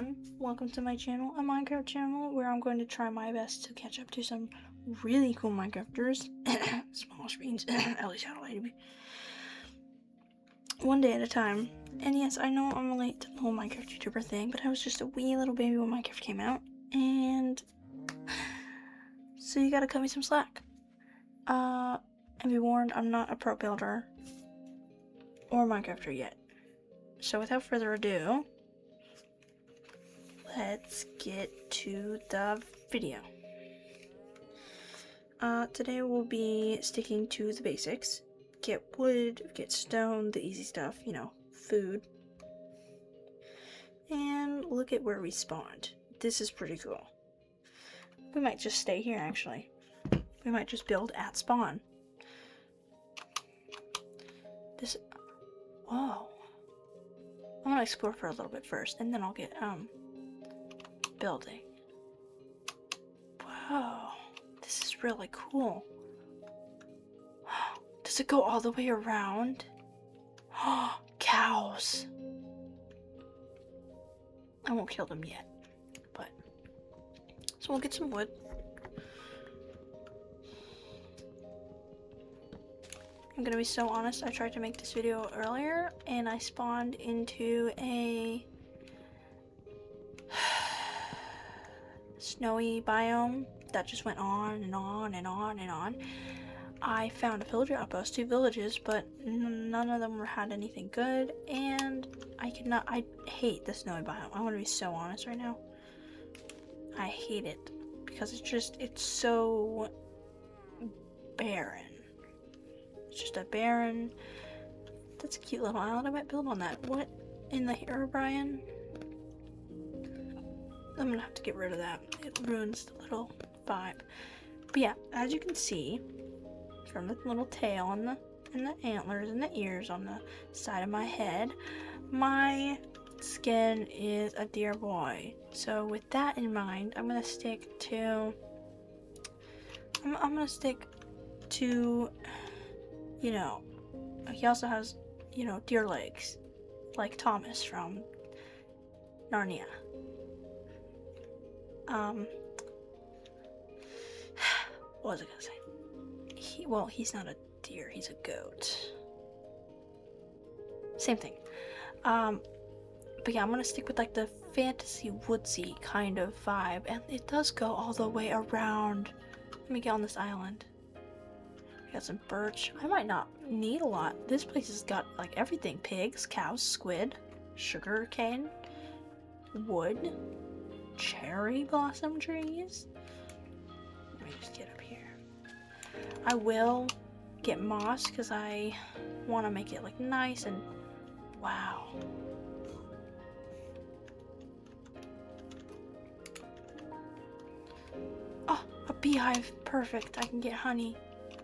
everyone, welcome to my channel, a Minecraft channel where I'm going to try my best to catch up to some really cool Minecrafters, small screens, at least how I be, one day at a time. And yes, I know I'm late to the whole Minecraft YouTuber thing, but I was just a wee little baby when Minecraft came out, and so you gotta cut me some slack. And be warned, I'm not a pro builder or Minecrafter yet. So without further ado, let's get to the video. Today we'll be sticking to the basics. Get wood, get stone, the easy stuff, you know, food. And look at where we spawned. This is pretty cool. We might just stay here, actually. We might just build at spawn. Whoa. I'm gonna explore for a little bit first, and then I'll get, building. Whoa. This is really cool. Does it go all the way around? Cows. I won't kill them yet, but... So we'll get some wood. I'm gonna be so honest, I tried to make this video earlier, and I spawned into a snowy biome that just went on and on and on and on. I found a villager outpost, 2 villages, but none of them had anything good, and I hate the snowy biome. I want to be so honest right now. I hate it, because it's so barren. It's just a barren... That's a cute little island. I might build on that. What in the Herobrine? I'm gonna have to get rid of that. It ruins the little vibe. But yeah, as you can see, from the little tail and the antlers and the ears on the side of my head, my skin is a deer boy. So with that in mind, I'm gonna stick to... I'm gonna stick to... You know, he also has, you know, deer legs, like Thomas from Narnia. What was I gonna say? Well, he's not a deer, he's a goat. Same thing. But yeah, I'm gonna stick with like the fantasy woodsy kind of vibe, and it does go all the way around. Let me get on this island. Got some birch. I might not need a lot. This place has got like everything. Pigs, cows, squid, sugar cane, wood, cherry blossom trees. Let me just get up here. I will get moss because I want to make it like nice and wow. Oh, a beehive. Perfect. I can get honey.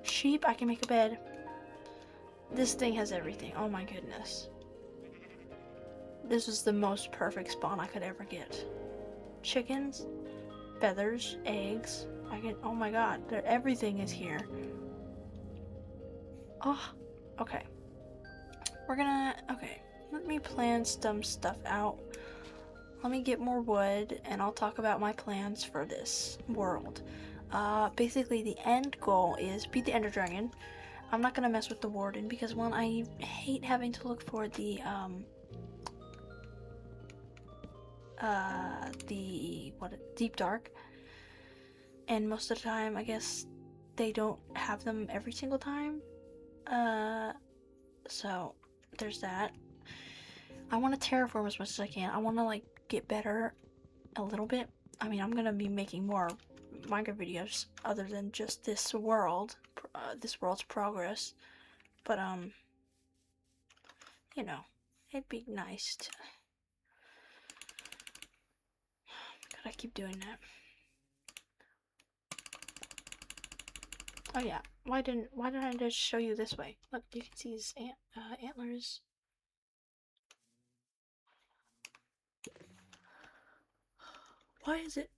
Sheep, I can make a bed. This thing has everything. Oh my goodness. This was the most perfect spawn I could ever get. Chickens, feathers, eggs. Oh my god, everything is here. Oh, okay. Okay. Let me plan some stuff out. Let me get more wood, and I'll talk about my plans for this world. Basically the end goal is beat the Ender Dragon. I'm not gonna mess with the Warden because, one, I hate having to look for the Deep Dark, and most of the time I guess they don't have them every single time, so there's that. I want to terraform as much as I can. I want to like get better a little bit. I mean, I'm gonna be making more Minecraft videos other than just this world's progress, but you know, it'd be nice to... Gotta keep doing that. Oh yeah, why didn't I just show you this way? Look, you can see his antlers. Why is it?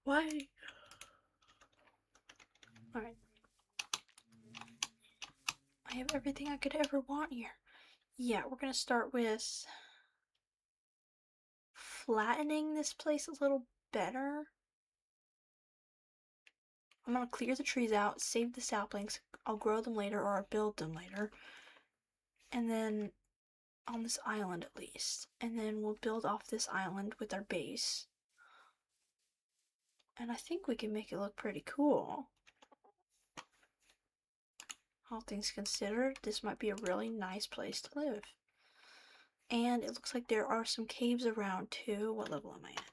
Why? Alright. I have everything I could ever want here. Yeah, we're gonna start with flattening this place a little better. I'm gonna clear the trees out, save the saplings. I'll grow them later or I'll build them later. And then on this island at least. And then we'll build off this island with our base. And I think we can make it look pretty cool. All things considered, this might be a really nice place to live. And it looks like there are some caves around too. What level am I at?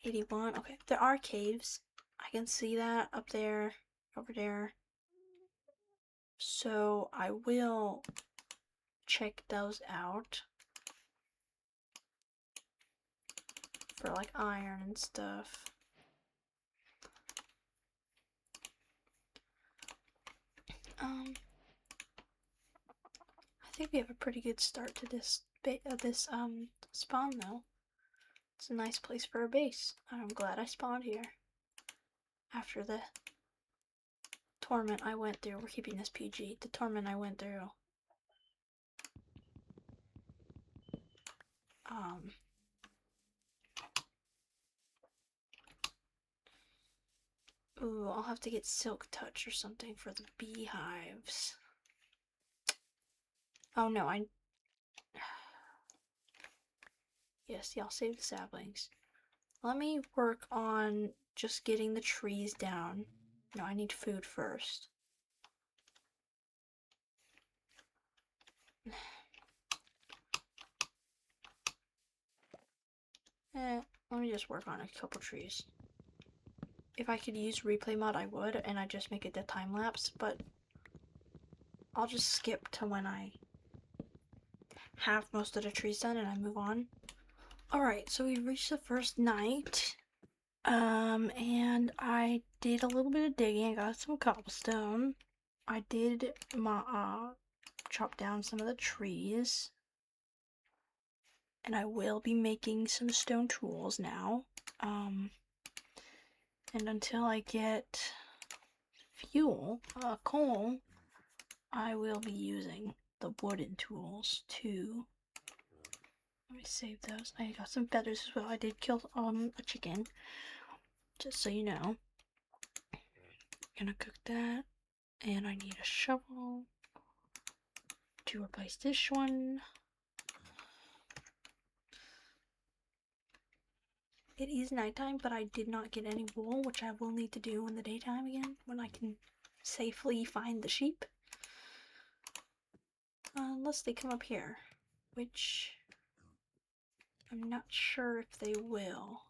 81. Okay, there are caves. I can see that up there, over there. So I will check those out for like iron and stuff. I think we have a pretty good start to this spawn though. It's a nice place for a base. I'm glad I spawned here. After the torment I went through, we're keeping this PG. The torment I went through. Ooh, I'll have to get silk touch or something for the beehives. Oh no, Yes, I'll save the saplings. Let me work on just getting the trees down. No, I need food first. Let me just work on a couple trees. If I could use replay mod, I would, and I just make it the time lapse, but I'll just skip to when I have most of the trees done and I move on. Alright, so we reached the first night. And I did a little bit of digging. I got some cobblestone. I did chop down some of the trees. And I will be making some stone tools now. And until I get fuel, coal, I will be using the wooden tools too. Let me save those. I got some feathers as well. I did kill a chicken, just so you know. Gonna cook that, and I need a shovel to replace this one. It is nighttime, but I did not get any wool, which I will need to do in the daytime again when I can safely find the sheep. Unless they come up here, which I'm not sure if they will.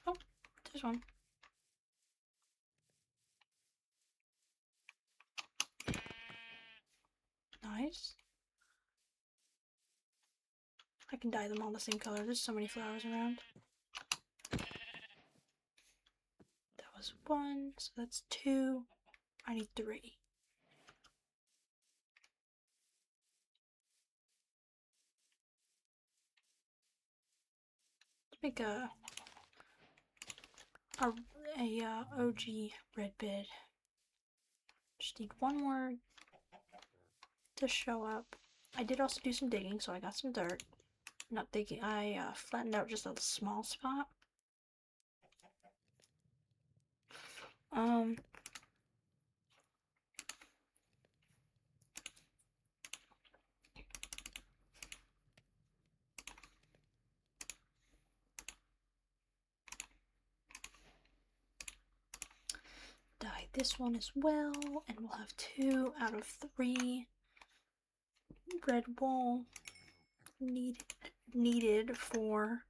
Oh, there's one. Nice. I can dye them all the same color. There's so many flowers around. That was one, so that's two. I need three. Let's make a OG red bed. Just need one more to show up. I did also do some digging, so I got some dirt. Not digging, I flattened out just a small spot. Dye this one as well, and we'll have 2 out of 3 red wool needed for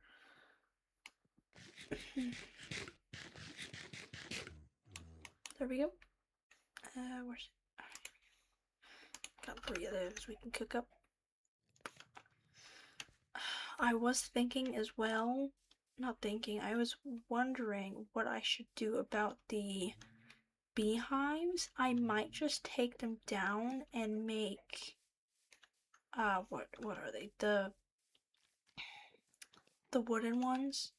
there we go. Where's got 3 of those we can cook up. I was thinking as well, I was wondering what I should do about the beehives. I might just take them down and make what are they? The wooden ones.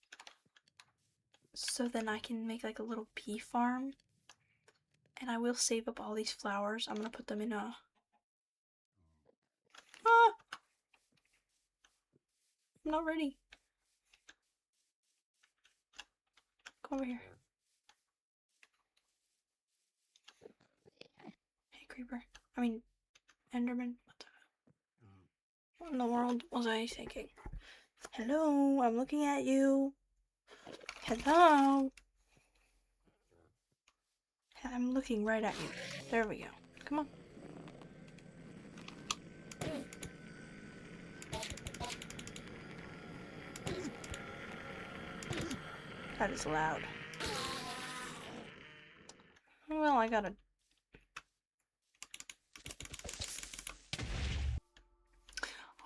So then I can make like a little bee farm And I will save up all these flowers. I'm gonna put them in a... Ah! I'm not ready. Come over here. Hey, creeper. I mean, Enderman. What in the world was I thinking? Hello, I'm looking at you. Hello. I'm looking right at you. There we go. Come on. That is loud. Well, I gotta...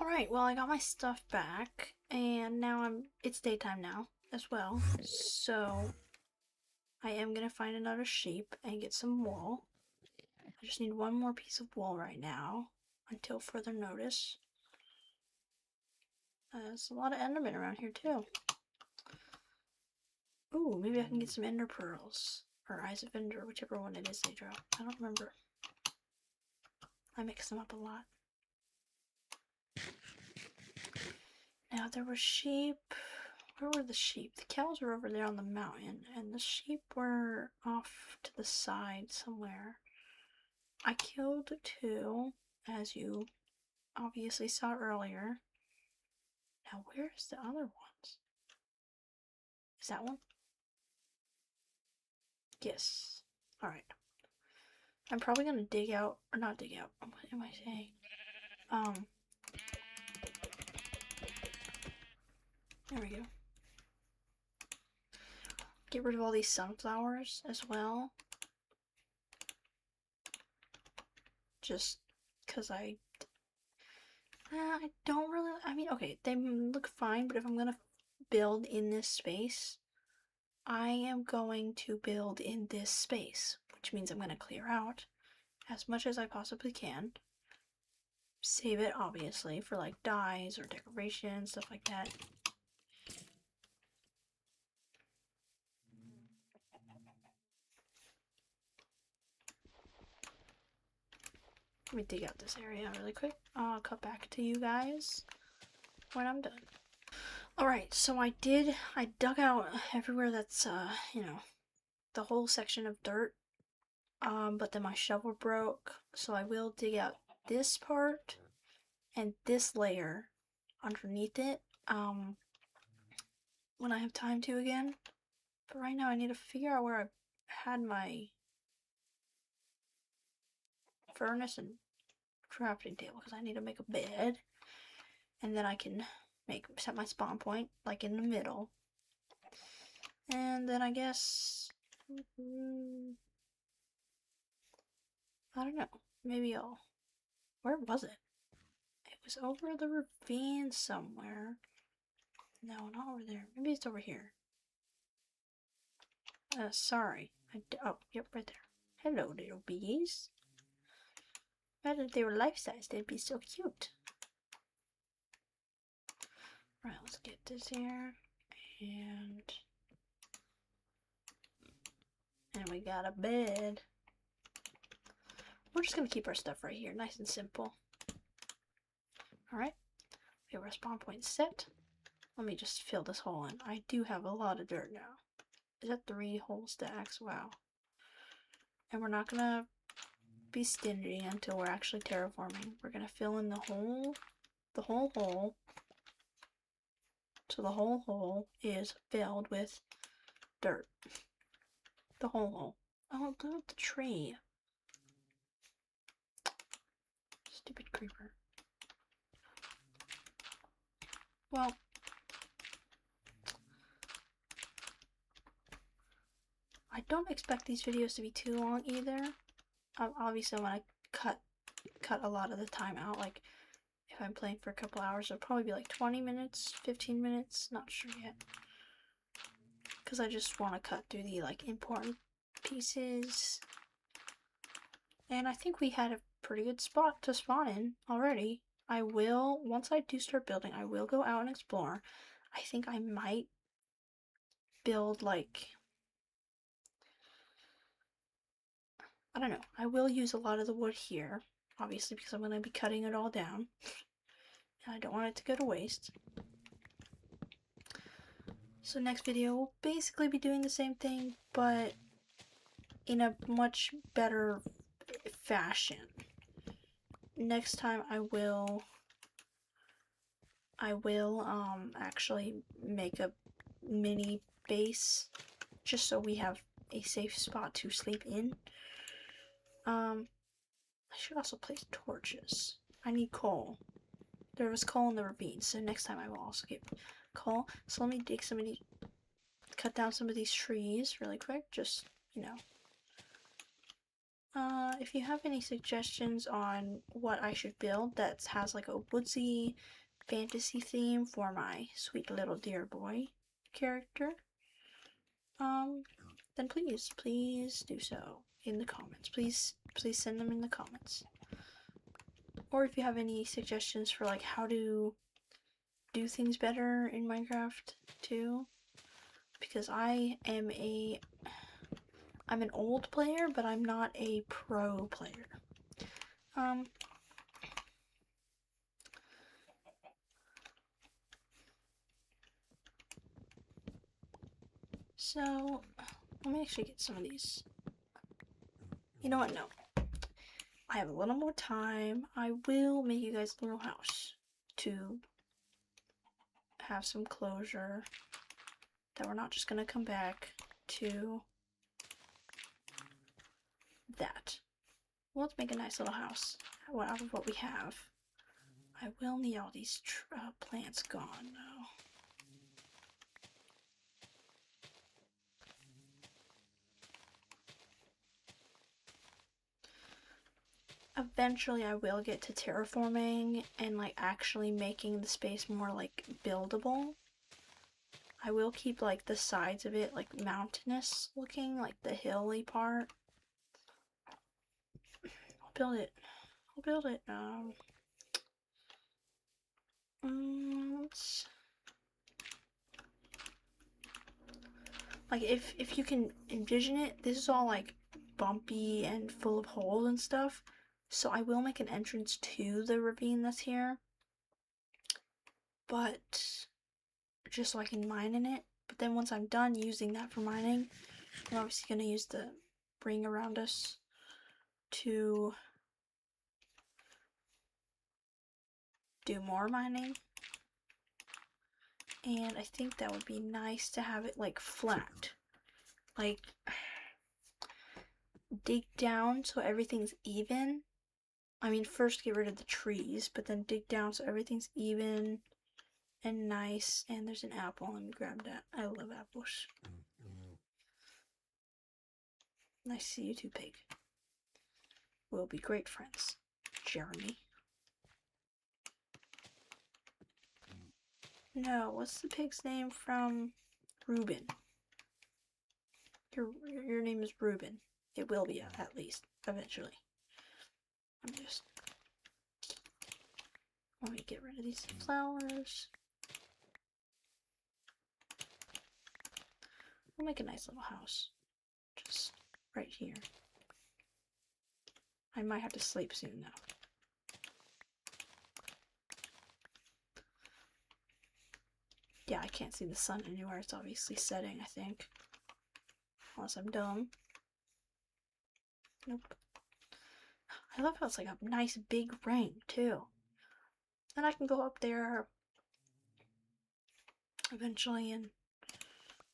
Alright, well, I got my stuff back, and now it's daytime now, as well, so I am gonna find another sheep and get some wool. I just need one more piece of wool right now, until further notice. There's a lot of endermen around here, too. Ooh, maybe I can get some ender pearls. Or eyes of ender, whichever one it is they drop. I don't remember. I mix them up a lot. Now, there were sheep. Where were the sheep? The cows were over there on the mountain, and the sheep were off to the side somewhere. I killed 2, as you obviously saw earlier. Now, where's the other ones? Is that one? Yes. Alright. I'm probably gonna dig out, or not dig out, what am I saying? There we go. Get rid of all these sunflowers as well. Just because I don't really, I mean, okay, they look fine, but if I'm gonna build in this space, I am going to build in this space, which means I'm gonna clear out as much as I possibly can. Save it, obviously, for like dyes or decoration, stuff like that. Let me dig out this area really quick. I'll cut back to you guys when I'm done. Alright, so I dug out everywhere that's, you know, the whole section of dirt. But then my shovel broke, so I will dig out this part and this layer underneath it, when I have time to again. But right now I need to figure out where I had my furnace and crafting table, because I need to make a bed, and then I can set my spawn point like in the middle, and then I guess I don't know, maybe where was it? It was over the ravine somewhere. No, not over there. Maybe it's over here. Sorry. Oh, yep, right there. Hello, little bees. Imagine if they were life-size, they'd be so cute. Right, let's get this here. And we got a bed. We're just gonna keep our stuff right here, nice and simple. Alright. We have our spawn point set. Let me just fill this hole in. I do have a lot of dirt now. Is that 3 whole stacks? Wow. And we're not gonna be stingy until we're actually terraforming. We're gonna fill in the whole hole. So the whole hole is filled with dirt. The whole hole. Oh, look at the tree. Stupid creeper. Well, I don't expect these videos to be too long either. Obviously, when I cut a lot of the time out, like if I'm playing for a couple hours, it'll probably be like 20 minutes, 15 minutes, not sure yet. Because I just want to cut through the like important pieces. And I think we had a pretty good spot to spawn in already. I will, once I do start building, I will go out and explore. I think I might build like I don't know. I will use a lot of the wood here, obviously, because I'm going to be cutting it all down. And I don't want it to go to waste. So next video, we'll basically be doing the same thing, but in a much better fashion. Next time I will actually make a mini base just so we have a safe spot to sleep in. I should also place torches. I need coal. There was coal in the ravine, so next time I will also get coal. So let me dig some of these, cut down some of these trees really quick, just, you know. If you have any suggestions on what I should build that has like a woodsy fantasy theme for my sweet little dear boy character, then please do so in the comments. Please send them in the comments. Or if you have any suggestions for like how to do things better in Minecraft too, because I'm an old player, but I'm not a pro player. So let me actually get some of these. You know what? No. I have a little more time. I will make you guys a little house to have some closure. That we're not just gonna come back to that. Well, let's make a nice little house out of what we have. I will need all these plants gone though. Eventually I will get to terraforming and like actually making the space more like buildable. I will keep like the sides of it like mountainous looking, like the hilly part. I'll build it. Like if you can envision it, this is all like bumpy and full of holes and stuff. So I will make an entrance to the ravine that's here, but just so I can mine in it. But then once I'm done using that for mining, I'm obviously gonna use the ring around us to do more mining. And I think that would be nice to have it like flat. Like dig down so everything's even. I mean, first get rid of the trees, but then dig down so everything's even and nice. And there's an apple. Let me grab that. I love apples. Nice to see you too, pig. We'll be great friends, Jeremy. No, what's the pig's name from Reuben? Your name is Reuben. It will be at least eventually. Let me get rid of these flowers. We'll make a nice little house. Just right here. I might have to sleep soon though. Yeah, I can't see the sun anywhere. It's obviously setting, I think. Unless I'm dumb. Nope. I love how it's like a nice big ring, too. And I can go up there eventually and,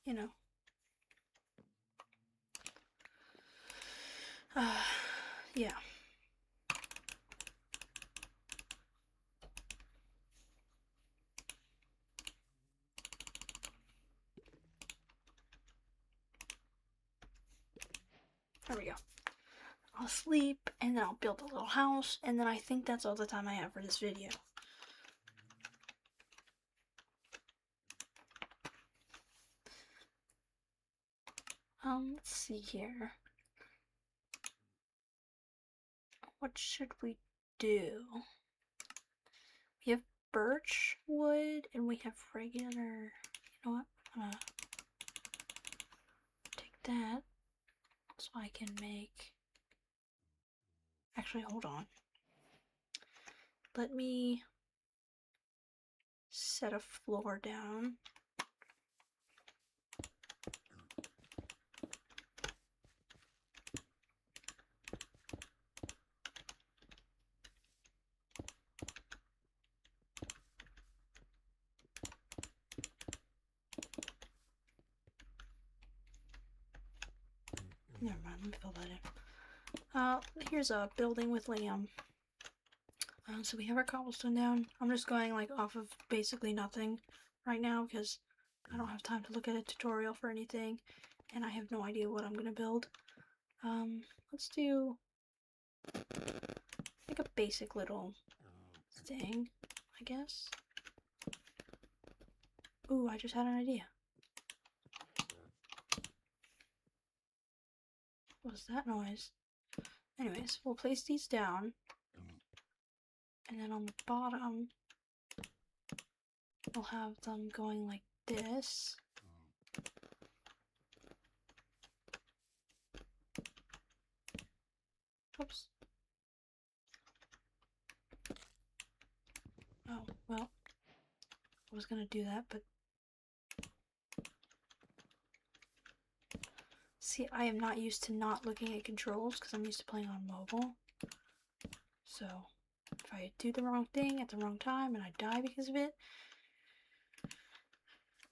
you know. Yeah. There we go. I'll sleep, and then I'll build a little house, and then I think that's all the time I have for this video. Let's see here. What should we do? We have birch wood, and we have regular, you know what? I'm gonna take that so I can make Actually, hold on. Let me set a floor down. Never mind, let me fill that in. Here's a building with Liam. So we have our cobblestone down. I'm just going like off of basically nothing right now because I don't have time to look at a tutorial for anything and I have no idea what I'm gonna build. Let's do like a basic little thing, I guess. Ooh, I just had an idea. What was that noise? Anyways, we'll place these down. And then on the bottom, we'll have them going like this. Oops. Oh, well, I was gonna do that, but see, I am not used to not looking at controls because I'm used to playing on mobile. So, if I do the wrong thing at the wrong time and I die because of it,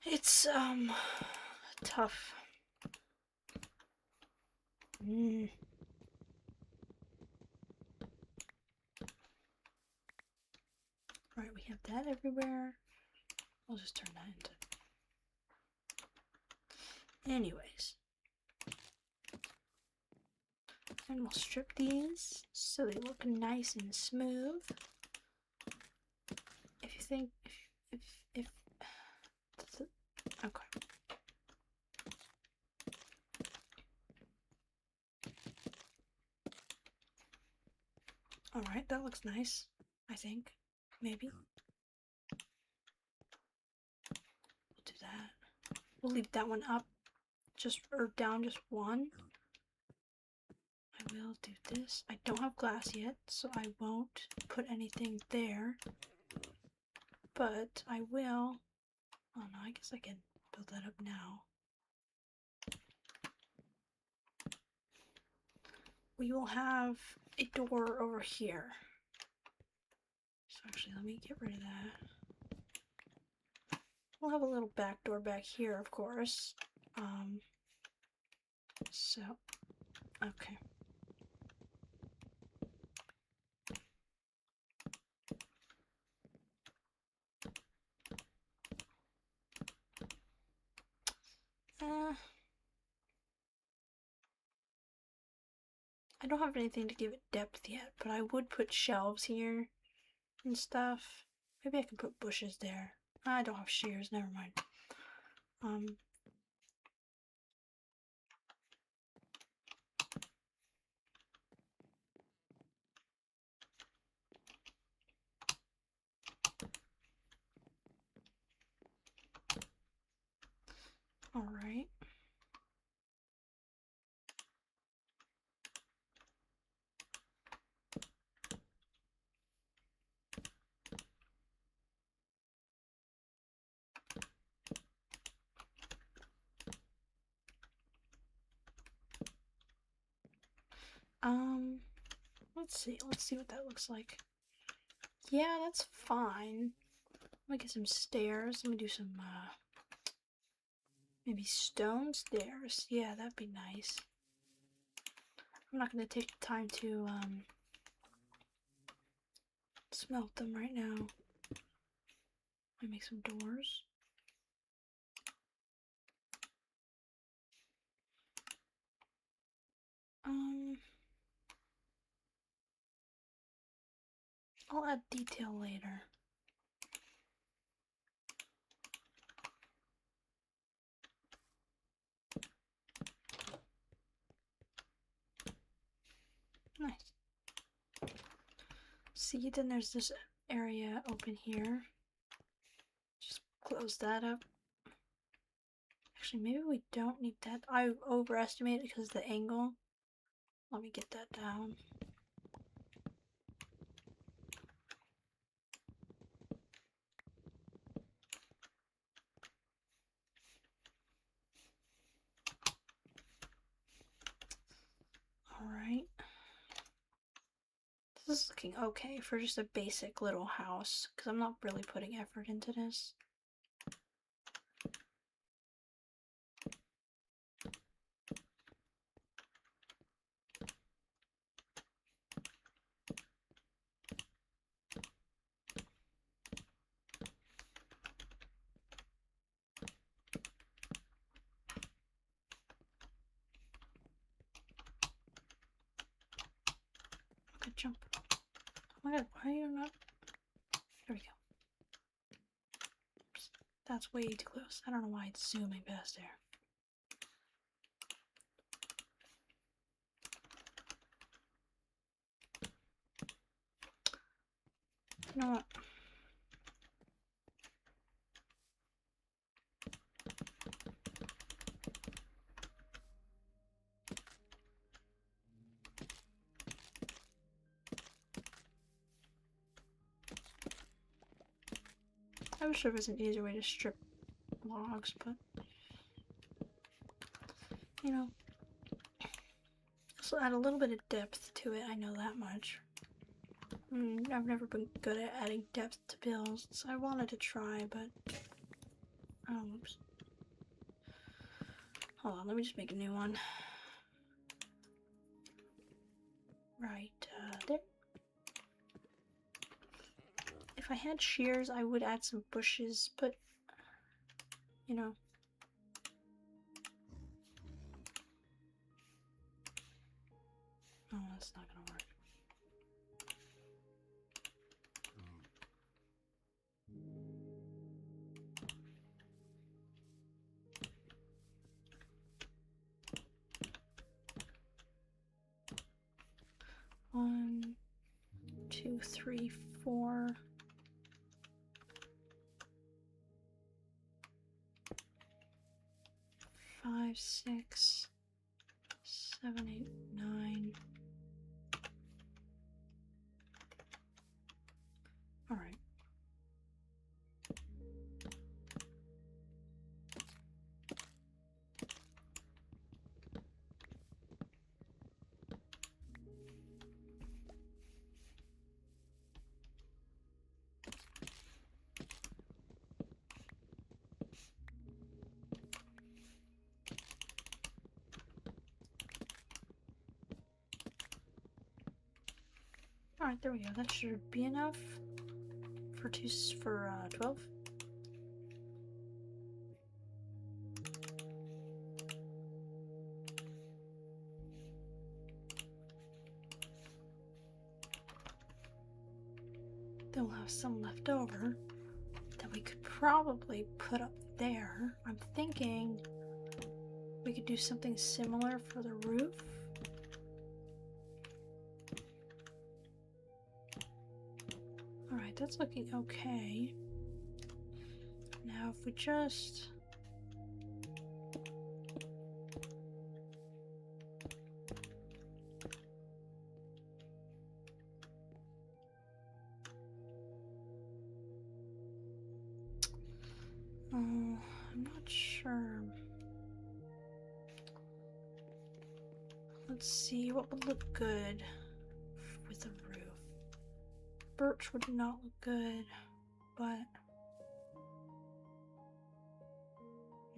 it's, tough. Right, we have that everywhere. I'll just turn that into... Anyways. And we'll strip these so they look nice and smooth. If you think... If okay. Alright, that looks nice. I think. Maybe. We'll do that. We'll leave that one up. Or down just one. I will do this. I don't have glass yet, so I won't put anything there. But I will... Oh no, I guess I can build that up now. We will have a door over here. So actually, let me get rid of that. We'll have a little back door back here, of course. So, okay. I don't have anything to give it depth yet, but I would put shelves here and stuff. Maybe I can put bushes there. I don't have shears, never mind. Alright. Let's see what that looks like. Yeah, that's fine. Let me get some stairs. Let me do some, maybe stone stairs. Yeah, that'd be nice. I'm not gonna take the time to, smelt them right now. Let me make some doors. I'll add detail later. Nice. See, then there's this area open here. Just close that up. Actually, maybe we don't need that. I overestimated because of the angle. Let me get that down. This is looking okay for just a basic little house, because I'm not really putting effort into this. Good jump. Oh my god, why are you not? There we go. Oops. That's way too close. I don't know why it's zooming past there. You know what? I wish there was an easier way to strip logs, but you know, this will add a little bit of depth to it. I know that much. I've never been good at adding depth to builds. I wanted to try, but oh, oops. Hold on, let me just make a new one. Right there. If I had shears, I would add some bushes, but you know. Oh, that's not gonna work. One, 2, 3, 4. 5, 6, 7, 8, 9. All right. Alright, there we go. That should be enough for 12. Then we'll have some left over that we could probably put up there. I'm thinking we could do something similar for the roof. Alright, that's looking okay. Now if we just... I'm not sure. Let's see what would look good with the roof. Birch would not look good, but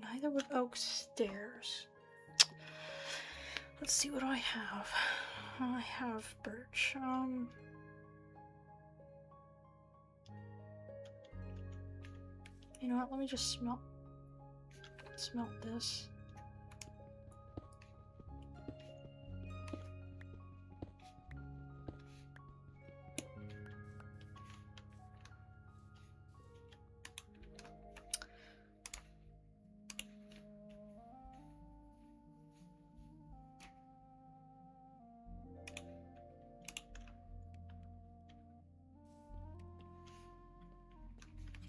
neither would oak stairs. Let's see, what do I have? I have birch. You know what? Let me just smelt this.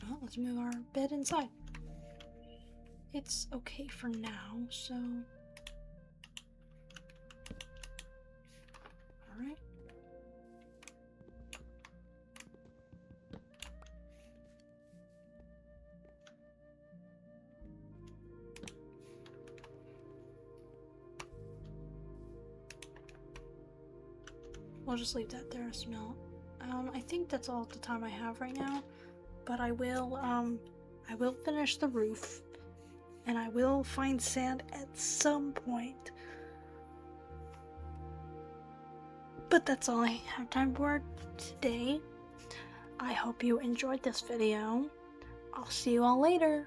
Well, let's move our bed inside. It's okay for now, so... Alright. we'll just leave that there as no. I think that's all the time I have right now, but I will finish the roof, and I will find sand at some point. But that's all I have time for today. I hope you enjoyed this video. I'll see you all later.